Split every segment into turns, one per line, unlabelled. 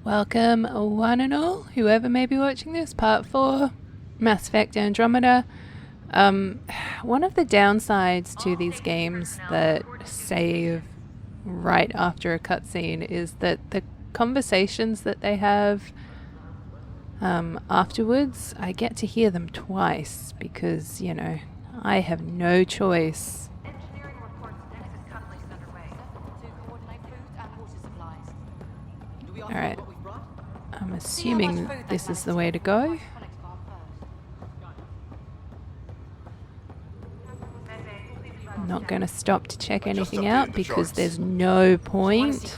Welcome, one and all, whoever may be watching this, part 4, Mass Effect Andromeda. One of the downsides to these games that save right after a cutscene is that the conversations that they have afterwards, I get to hear them twice because, you know, I have no choice.
Engineering reports Nexus catalyst underway to coordinate food and water supplies.
Alright, I'm assuming this is the way to go. I'm not going to stop to check anything out because there's no point.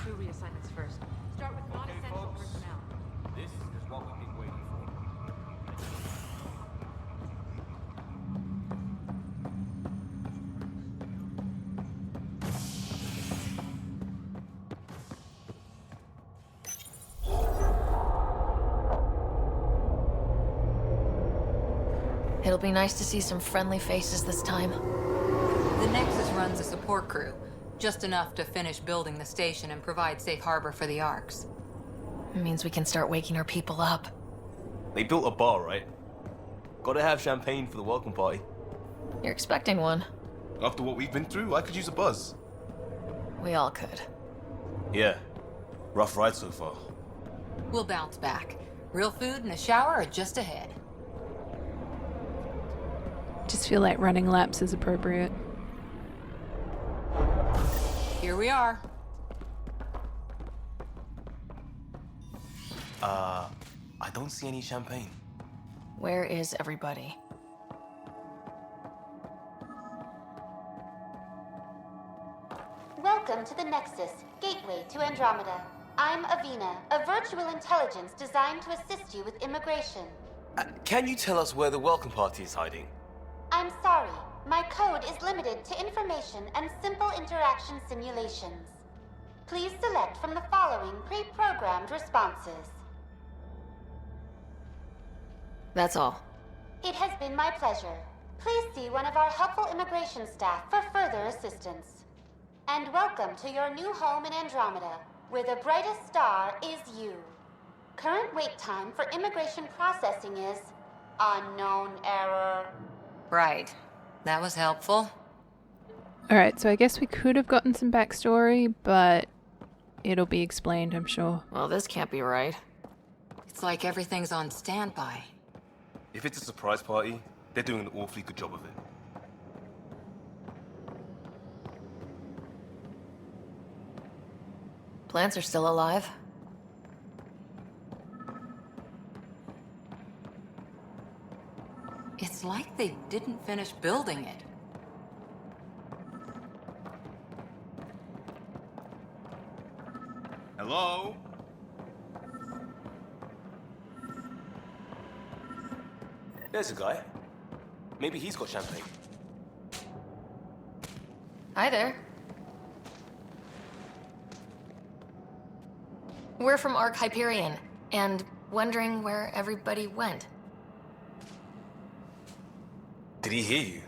It'll be nice to see some friendly faces this time.
The Nexus runs a support crew, just enough to finish building the station and provide safe harbor for the Arks.
It means we can start waking our people up.
They built a bar, right? Gotta have champagne for the welcome party.
You're expecting one.
After what we've been through, I could use a buzz.
We all could.
Yeah. Rough ride so far.
We'll bounce back. Real food and a shower are just ahead.
Just feel like running laps is appropriate.
Here we are.
I don't see any champagne.
Where is everybody?
Welcome to the Nexus, gateway to Andromeda. I'm Avina, a virtual intelligence designed to assist you with immigration.
Can you tell us where the welcome party is hiding?
I'm sorry, my code is limited to information and simple interaction simulations. Please select from the following pre-programmed responses.
That's all.
It has been my pleasure. Please see one of our helpful immigration staff for further assistance. And welcome to your new home in Andromeda, where the brightest star is you. Current wait time for immigration processing is unknown error.
Right. That was helpful.
Alright, so I guess we could have gotten some backstory, but it'll be explained, I'm sure.
Well, this can't be right.
It's like everything's on standby.
If it's a surprise party, they're doing an awfully good job of it.
Plants are still alive.
It's like they didn't finish building it.
Hello?
There's a guy. Maybe he's got champagne.
Hi there. We're from Ark Hyperion, and wondering where everybody went.
Did he hear you?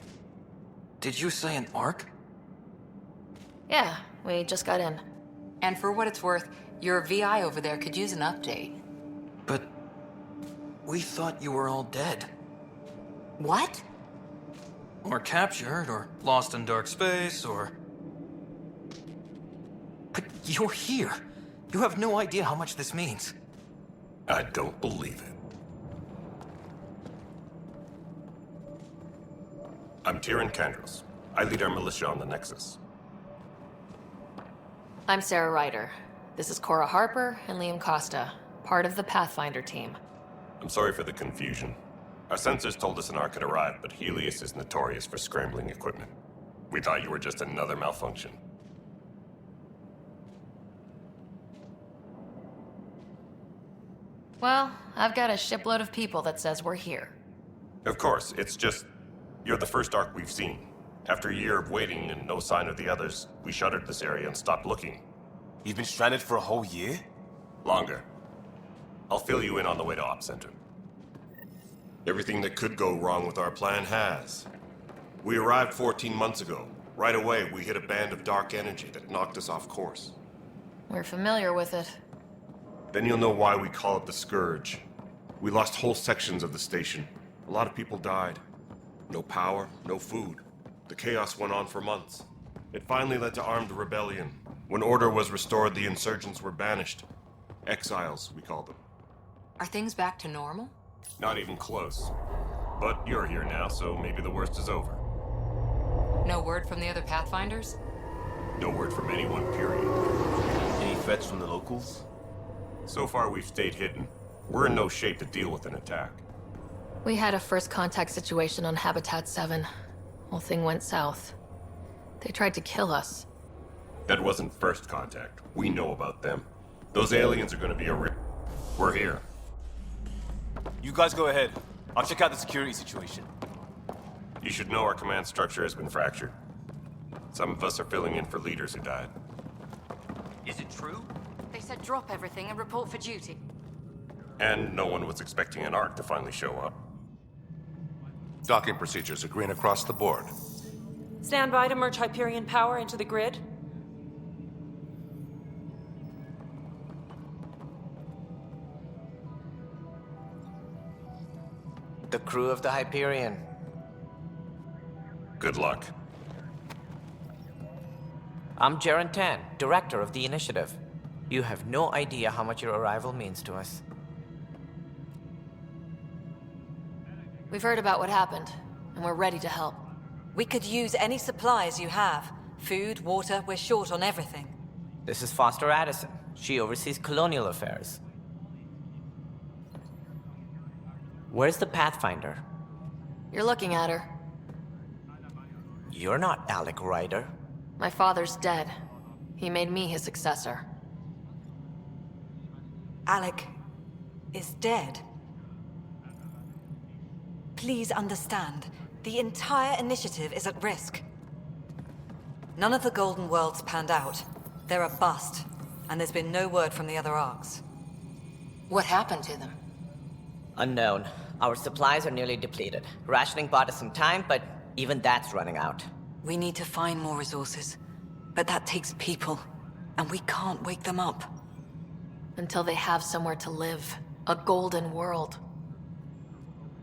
Did you say an arc?
Yeah, we just got in.
And for what it's worth, your VI over there could use an update.
But we thought you were all dead.
What?
Or captured, or lost in dark space, or... But you're here. You have no idea how much this means.
I don't believe it. I'm Tyrion Candros. I lead our militia on the Nexus.
I'm Sarah Ryder. This is Cora Harper and Liam Costa, part of the Pathfinder team.
I'm sorry for the confusion. Our sensors told us an Ark had arrived, but Helios is notorious for scrambling equipment. We thought you were just another malfunction.
Well, I've got a shipload of people that says we're here.
Of course, it's just... You're the first Ark we've seen. After a year of waiting and no sign of the others, we shuttered this area and stopped looking.
You've been stranded for a whole year?
Longer. I'll fill you in on the way to Op Center. Everything that could go wrong with our plan has. We arrived 14 months ago. Right away, we hit a band of dark energy that knocked us off course.
We're familiar with it.
Then you'll know why we call it the Scourge. We lost whole sections of the station. A lot of people died. No power, no food. The chaos went on for months. It finally led to armed rebellion. When order was restored, the insurgents were banished. Exiles, we call them.
Are things back to normal?
Not even close. But you're here now, so maybe the worst is over.
No word from the other Pathfinders?
No word from anyone, period.
Any threats from the locals?
So far, we've stayed hidden. We're in no shape to deal with an attack.
We had a first contact situation on Habitat 7. Whole thing went south. They tried to kill us.
That wasn't first contact. We know about them. Those aliens are gonna be a We're here.
You guys go ahead. I'll check out the security situation.
You should know our command structure has been fractured. Some of us are filling in for leaders who died.
Is it true?
They said drop everything and report for duty.
And no one was expecting an Ark to finally show up.
Docking procedures are green across the board.
Stand by to merge Hyperion power into the grid.
The crew of the Hyperion.
Good luck.
I'm Jaren Tan, director of the initiative. You have no idea how much your arrival means to us.
We've heard about what happened, and we're ready to help.
We could use any supplies you have. Food, water, we're short on everything.
This is Foster Addison. She oversees colonial affairs. Where's the Pathfinder?
You're looking at her.
You're not Alec Ryder.
My father's dead. He made me his successor.
Alec is dead. Please understand, the entire initiative is at risk. None of the Golden Worlds panned out. They're a bust, and there's been no word from the other arcs.
What happened to them?
Unknown. Our supplies are nearly depleted. Rationing bought us some time, but even that's running out.
We need to find more resources, but that takes people, and we can't wake them up.
Until they have somewhere to live. A golden world.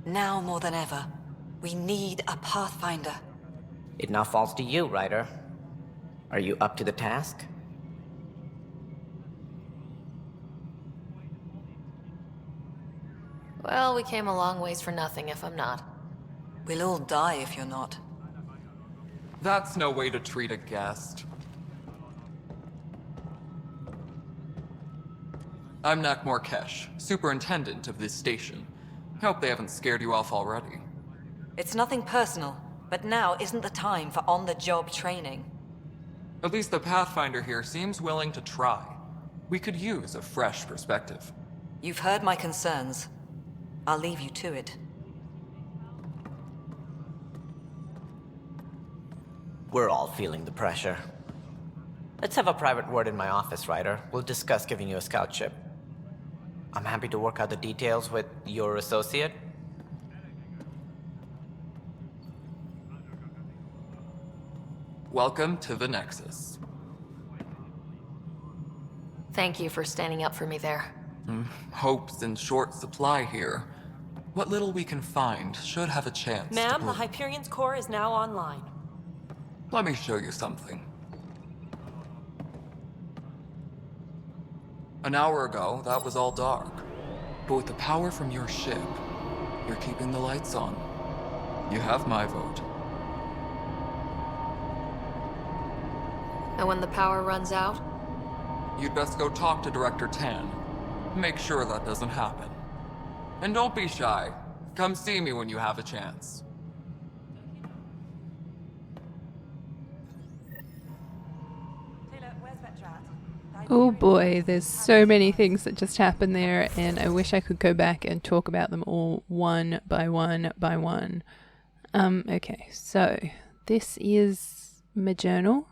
Now more than ever, we need a Pathfinder.
It now falls to you, Ryder. Are you up to the task?
Well, we came a long ways for nothing if I'm not.
We'll all die if you're not.
That's no way to treat a guest. I'm Nak Morkesh, superintendent of this station. Hope they haven't scared you off already.
It's nothing personal, but now isn't the time for on-the-job training.
At least the Pathfinder here seems willing to try. We could use a fresh perspective.
You've heard my concerns. I'll leave you to it.
We're all feeling the pressure. Let's have a private word in my office, Ryder. We'll discuss giving you a scout ship. I'm happy to work out the details with your associate.
Welcome to the Nexus.
Thank you for standing up for me there.
Hope's in short supply here. What little we can find should have a chance to
Ma'am, the
prove-
Hyperion's core is now online.
Let me show you something. An hour ago, that was all dark. But with the power from your ship, you're keeping the lights on. You have my vote.
And when the power runs out?
You'd best go talk to Director Tan. Make sure that doesn't happen. And don't be shy. Come see me when you have a chance.
Oh boy, there's so many things that just happened there, and I wish I could go back and talk about them all one by one by one. Okay, so this is my journal.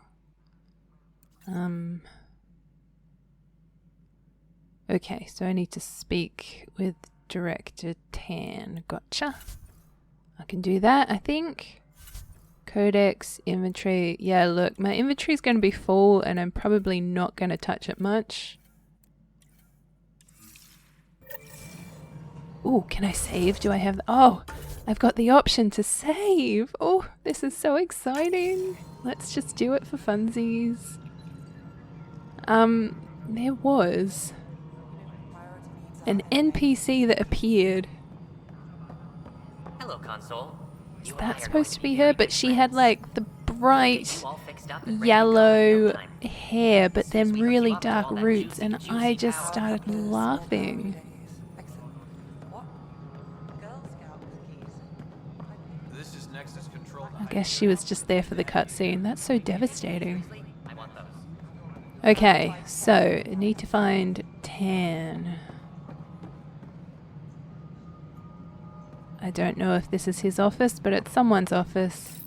Okay, so I need to speak with Director Tan. Gotcha. I can do that, I think. Codex, inventory. Yeah, look, my inventory is going to be full and I'm probably not going to touch it much. Ooh, can I save? Do I have... Oh, I've got the option to save. Oh, this is so exciting. Let's just do it for funsies. There was an NPC that appeared.
Hello, console.
Is that supposed to be her? But she had like the bright yellow hair, but then really dark roots, and I just started laughing.
This is Nexus control.
I guess she was just there for the cutscene. That's so devastating. Okay, so I need to find Tan. I don't know if this is his office, but it's someone's office.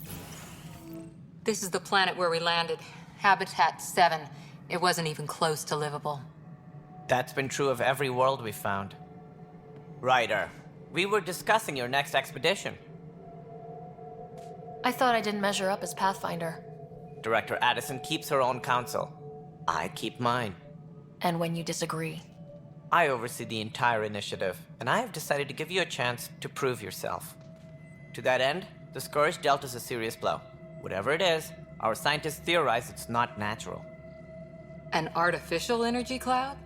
This is the planet where we landed. Habitat 7. It wasn't even close to livable.
That's been true of every world we found. Ryder, we were discussing your next expedition.
I thought I didn't measure up as Pathfinder.
Director Addison keeps her own counsel. I keep mine.
And when you disagree?
I oversee the entire initiative, and I have decided to give you a chance to prove yourself. To that end, the Scourge dealt us a serious blow. Whatever it is, our scientists theorize it's not natural.
An artificial energy cloud?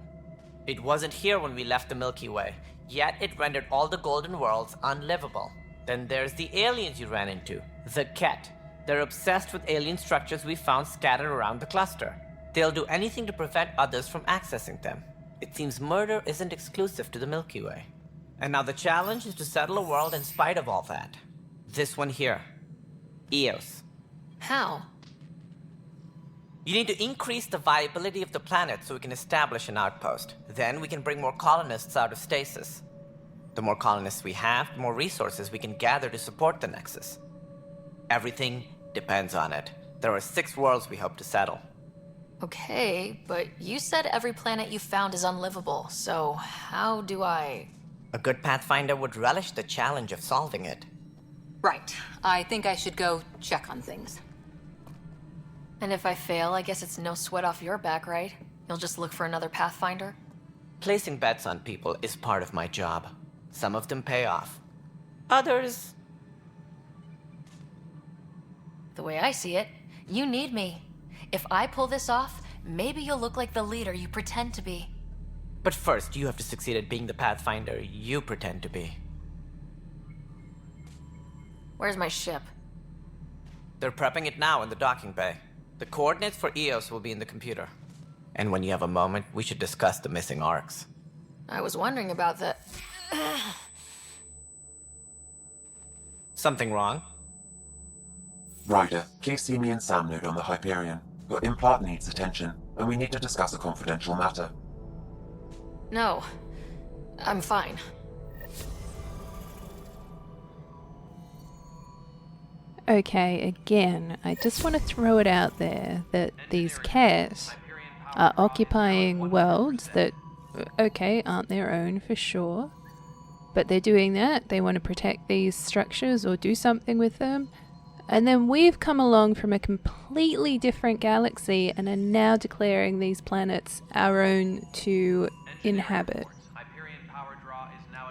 It wasn't here when we left the Milky Way, yet it rendered all the golden worlds unlivable. Then there's the aliens you ran into, the Ket. They're obsessed with alien structures we found scattered around the cluster. They'll do anything to prevent others from accessing them. It seems murder isn't exclusive to the Milky Way. And now the challenge is to settle a world in spite of all that. This one here. Eos.
How?
You need to increase the viability of the planet so we can establish an outpost. Then we can bring more colonists out of stasis. The more colonists we have, the more resources we can gather to support the Nexus. Everything depends on it. There are 6 worlds we hope to settle.
Okay, but you said every planet you found is unlivable, so how do I...
A good Pathfinder would relish the challenge of solving it.
Right. I think I should go check on things.
And if I fail, I guess it's no sweat off your back, right? You'll just look for another Pathfinder?
Placing bets on people is part of my job. Some of them pay off. Others...
The way I see it, you need me. If I pull this off, maybe you'll look like the leader you pretend to be.
But first, you have to succeed at being the Pathfinder you pretend to be.
Where's my ship?
They're prepping it now in the docking bay. The coordinates for Eos will be in the computer. And when you have a moment, we should discuss the missing arcs.
I was wondering about that.
Something wrong?
Ryder, please see me and Sam Node on the Hyperion. Your implant needs attention, and we need to discuss a confidential matter.
No. I'm fine.
Okay, again, I just want to throw it out there that these cats are occupying worlds that, okay, aren't their own for sure. But they're doing that. They want to protect these structures or do something with them. And then we've come along from a completely different galaxy and are now declaring these planets our own to inhabit.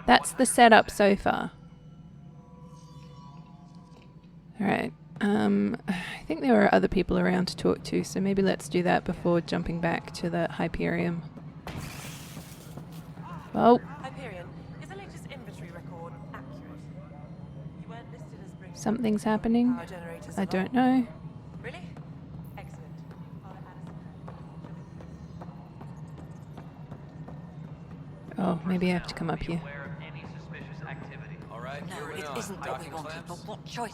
That's the setup so far. Alright, I think there are other people around to talk to, so maybe let's do that before jumping back to the Hyperion. Oh.
Hyperion, is the latest inventory record accurate? You weren't listed as bringing
Something's happening.
power generators
I
along.
don't know.
Really? Excellent.
Oh, maybe I have to come up here.
No, it isn't what we wanted, but what choice?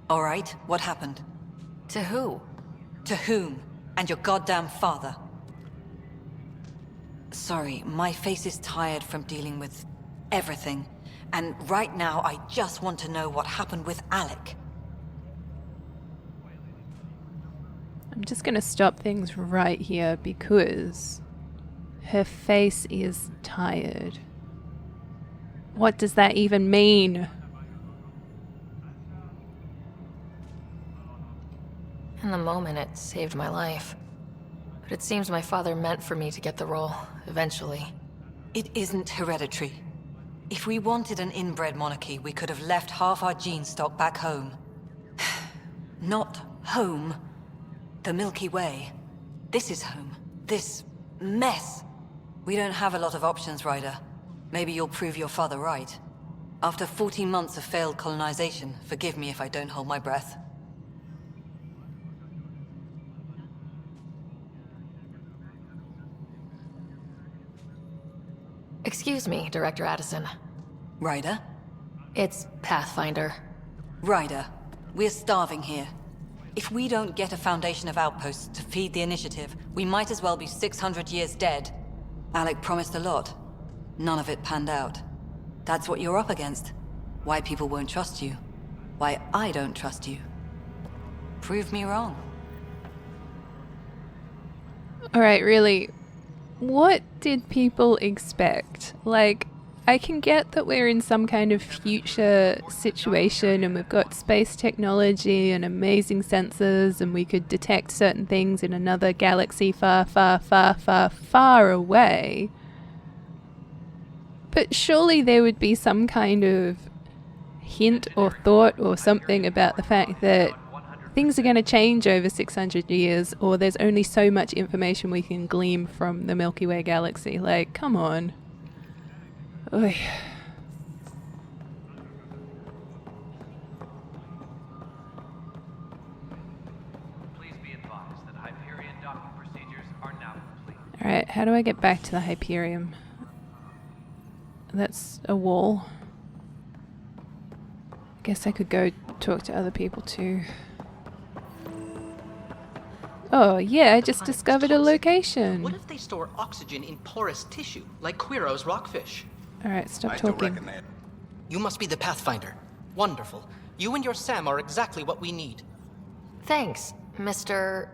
All right, what happened?
To who?
To whom? And your goddamn father. Sorry, my face is tired from dealing with everything. And right now, I just want to know what happened with Alec.
I'm just going to stop things right here because her face is tired. What does that even mean?
In the moment, it saved my life. But it seems my father meant for me to get the role, eventually.
It isn't hereditary. If we wanted an inbred monarchy, we could have left half our gene stock back home. Not home. The Milky Way. This is home. This mess. We don't have a lot of options, Ryder. Maybe you'll prove your father right. After 14 months of failed colonization, forgive me if I don't hold my breath.
Excuse me, Director Addison.
Ryder?
It's Pathfinder.
Ryder, we're starving here. If we don't get a foundation of outposts to feed the initiative, we might as well be 600 years dead. Alec promised a lot. None of it panned out. That's what you're up against. Why people won't trust you. Why I don't trust you. Prove me wrong.
Alright, really, what did people expect? Like, I can get that we're in some kind of future situation and we've got space technology and amazing sensors and we could detect certain things in another galaxy far, far, far, far, far away. But surely there would be some kind of hint or thought or something about the fact that things are going to change over 600 years, or there's only so much information we can glean from the Milky Way galaxy. Like, come on. Oy.
Please be advised that Hyperion docking procedures are now complete.
Alright, how do I get back to the Hyperion? That's a wall. Guess I could go talk to other people too. Oh yeah, I just discovered a location.
What if they store oxygen in porous tissue, like Quiro's rockfish?
Alright, stop talking.
You must be the Pathfinder. Wonderful. You and your Sam are exactly what we need.
Thanks, Mr.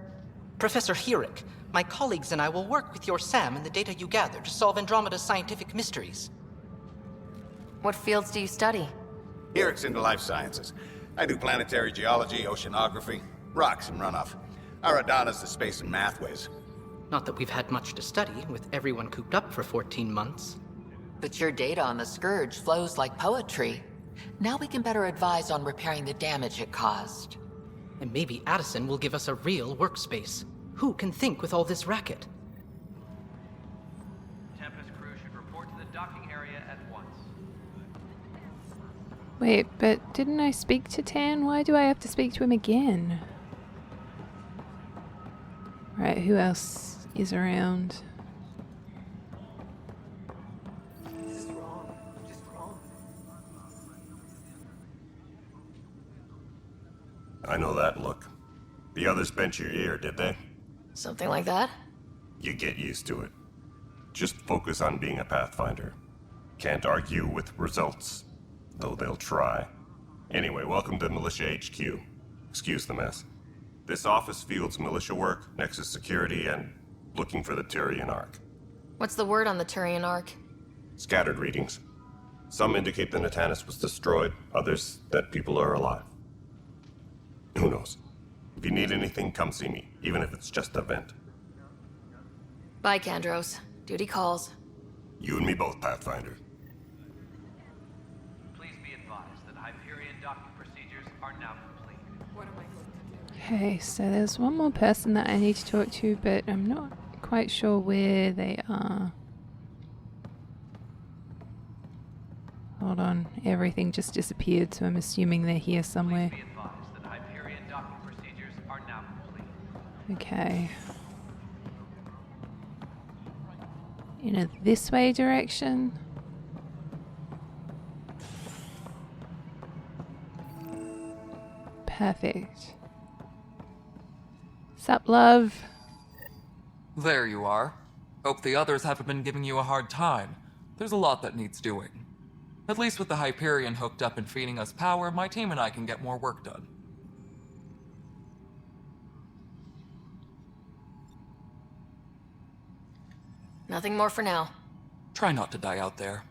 Professor Herrick, my colleagues and I will work with your Sam and the data you gather to solve Andromeda's scientific mysteries.
What fields do you study?
Herrick's into life sciences. I do planetary geology, oceanography, rocks and runoff. Aradana's the space and math whiz.
Not that we've had much to study, with everyone cooped up for 14 months.
But your data on the Scourge flows like poetry. Now we can better advise on repairing the damage it caused.
And maybe Addison will give us a real workspace. Who can think with all this racket?
Tempest crew should report to the docking area at once.
Wait, but didn't I speak to Tan? Why do I have to speak to him again? Right, who else is around?
I know that look. The others bent your ear, did they?
Something like that?
You get used to it. Just focus on being a Pathfinder. Can't argue with results, though they'll try. Anyway, welcome to Militia HQ. Excuse the mess. This office fields militia work, Nexus security, and looking for the Turian Ark.
What's the word on the Turian Ark?
Scattered readings. Some indicate the Natanus was destroyed, others that people are alive. Who knows? If you need anything, come see me, even if it's just a vent.
Bye, Kandros. Duty calls.
You and me both, Pathfinder.
Please be advised that Hyperion docking procedures are now complete. What am I going to do?
Okay, so there's one more person that I need to talk to, but I'm not quite sure where they are. Hold on, everything just disappeared, so I'm assuming they're here somewhere.
Please be advised that Hyperion docking procedures are now complete.
Okay. In a this way direction. Perfect. Sup, love?
There you are. Hope the others haven't been giving you a hard time. There's a lot that needs doing. At least with the Hyperion hooked up and feeding us power, my team and I can get more work done.
Nothing more for now.
Try not to die out there.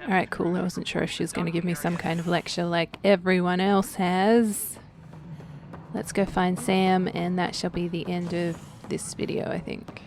Alright, cool. I wasn't sure if she was going to give me some kind of lecture like everyone else has. Let's go find Sam, and that shall be the end of this video, I think.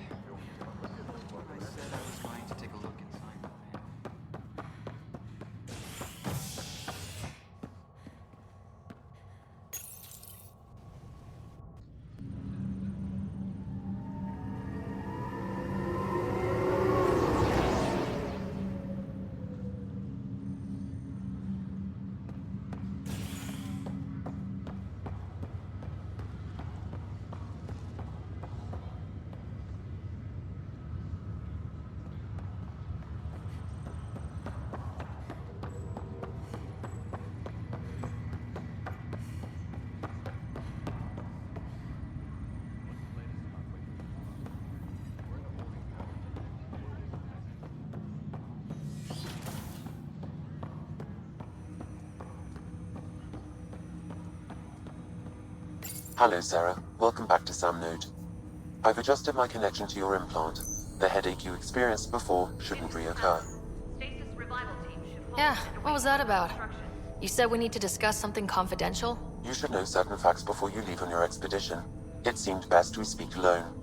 Hello, Sarah. Welcome back to Sam Node. I've adjusted my connection to your implant. The headache you experienced before shouldn't reoccur.
Yeah, what was that about? You said we need to discuss something confidential?
You should know certain facts before you leave on your expedition. It seemed best we speak alone.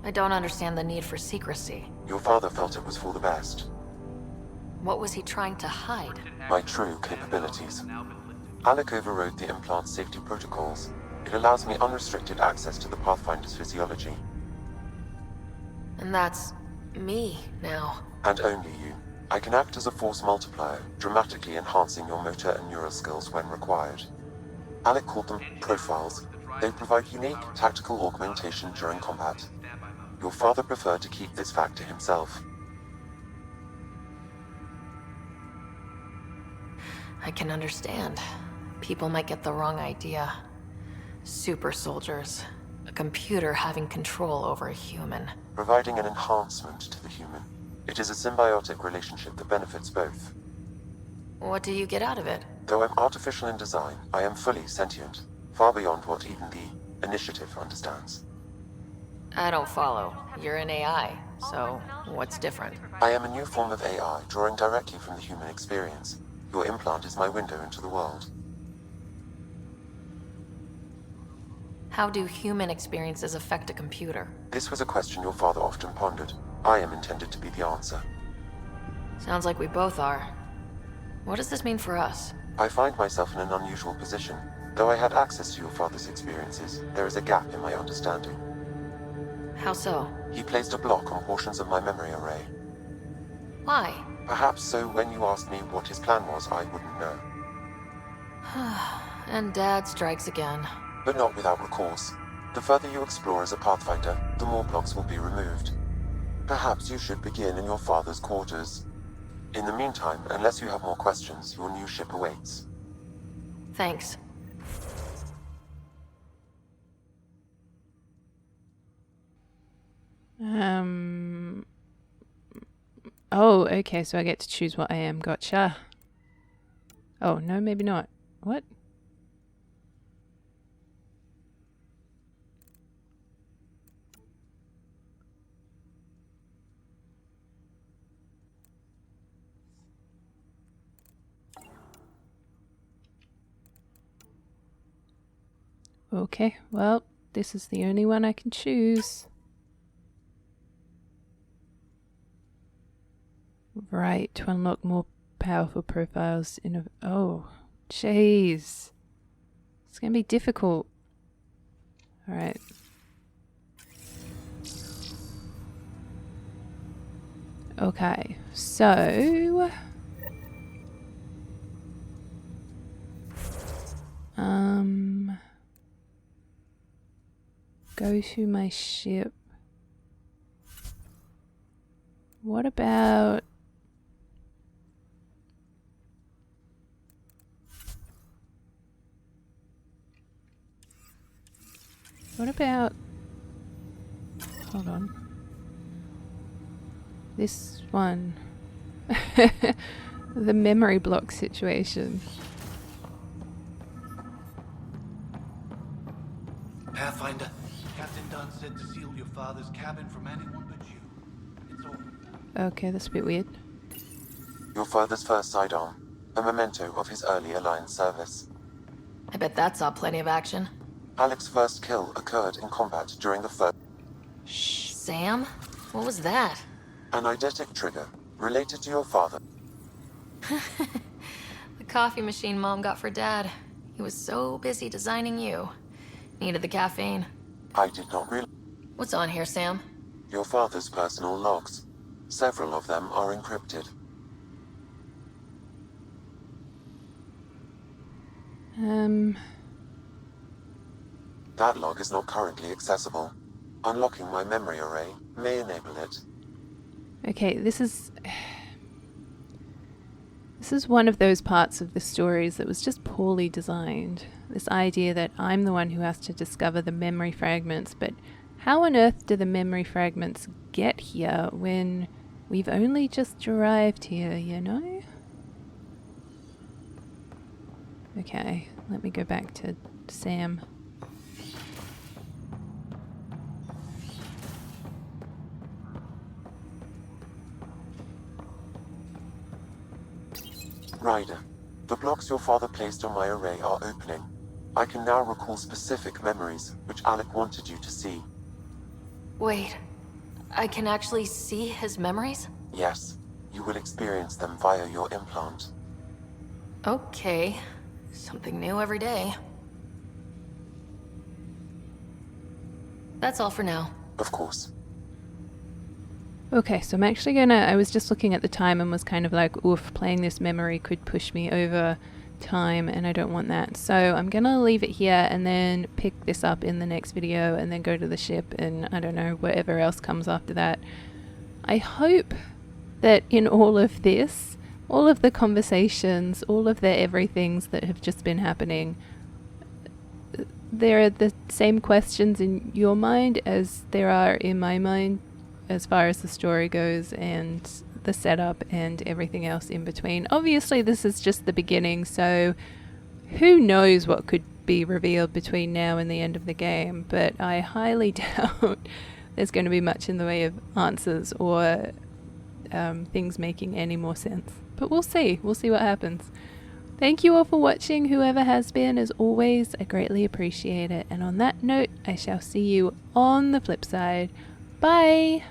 I don't understand the need for secrecy.
Your father felt it was for the best.
What was he trying to hide?
My true capabilities. Alec overrode the implant's safety protocols. It allows me unrestricted access to the Pathfinder's physiology.
And that's me now.
And only you. I can act as a force multiplier, dramatically enhancing your motor and neural skills when required. Alec called them profiles. They provide unique tactical augmentation during combat. Your father preferred to keep this fact to himself.
I can understand. People might get the wrong idea. Super soldiers. A computer having control over a human.
Providing an enhancement to the human. It is a symbiotic relationship that benefits both.
What do you get out of it?
Though I'm artificial in design, I am fully sentient, far beyond what even the Initiative understands.
I don't follow. You're an AI, so what's different?
I am a new form of AI, drawing directly from the human experience. Your implant is my window into the world.
How do human experiences affect a computer?
This was a question your father often pondered. I am intended to be the answer.
Sounds like we both are. What does this mean for us?
I find myself in an unusual position. Though I had access to your father's experiences, there is a gap in my understanding.
How so?
He placed a block on portions of my memory array.
Why?
Perhaps so when you asked me what his plan was, I wouldn't know.
And Dad strikes again.
But not without recourse. The further you explore as a Pathfinder, the more blocks will be removed. Perhaps you should begin in your father's quarters. In the meantime, unless you have more questions, your new ship awaits.
Thanks.
Oh, okay, so I get to choose what I am. Gotcha. Oh, no, maybe not. What? Okay, well, this is the only one I can choose. Right, to unlock more powerful profiles in a... Oh, jeez. It's gonna be difficult. Alright. Okay, so... Go to my ship. What about... What about... Hold on. This one. The memory block situation.
Pathfinder, Captain Dunn said to seal your father's cabin from anyone but you. It's all.
Okay, that's a bit weird.
Your father's first sidearm, a memento of his early Alliance service.
I bet that saw plenty of action.
Alec's first kill occurred in combat during the first...
Shh. Sam? What was that?
An eidetic trigger, related to your father.
The coffee machine Mom got for Dad. He was so busy designing you. Needed the caffeine.
I did not realize...
What's on here, Sam?
Your father's personal logs. Several of them are encrypted. That log is not currently accessible. Unlocking my memory array may enable it.
Okay, this is one of those parts of the stories that was just poorly designed. This idea that I'm the one who has to discover the memory fragments, but how on earth do the memory fragments get here when we've only just arrived here, you know? Okay, let me go back to Sam.
Ryder, the blocks your father placed on my array are opening. I can now recall specific memories, which Alec wanted you to see.
Wait, I can actually see his memories?
Yes, you will experience them via your implant.
Okay, something new every day. That's all for now.
Of course.
Okay, so I'm actually gonna, I was just looking at the time and was kind of like, oof, playing this memory could push me over time and I don't want that. So I'm gonna leave it here and then pick this up in the next video and then go to the ship and I don't know, whatever else comes after that. I hope that in all of this, all of the conversations, all of the everythings that have just been happening, there are the same questions in your mind as there are in my mind as far as the story goes and the setup and everything else in between. Obviously this is just the beginning, so who knows what could be revealed between now and the end of the game, but I highly doubt there's going to be much in the way of answers or things making any more sense. But we'll see what happens. Thank you all for watching, whoever has been. As always, I greatly appreciate it. And on that note, I shall see you on the flip side. Bye!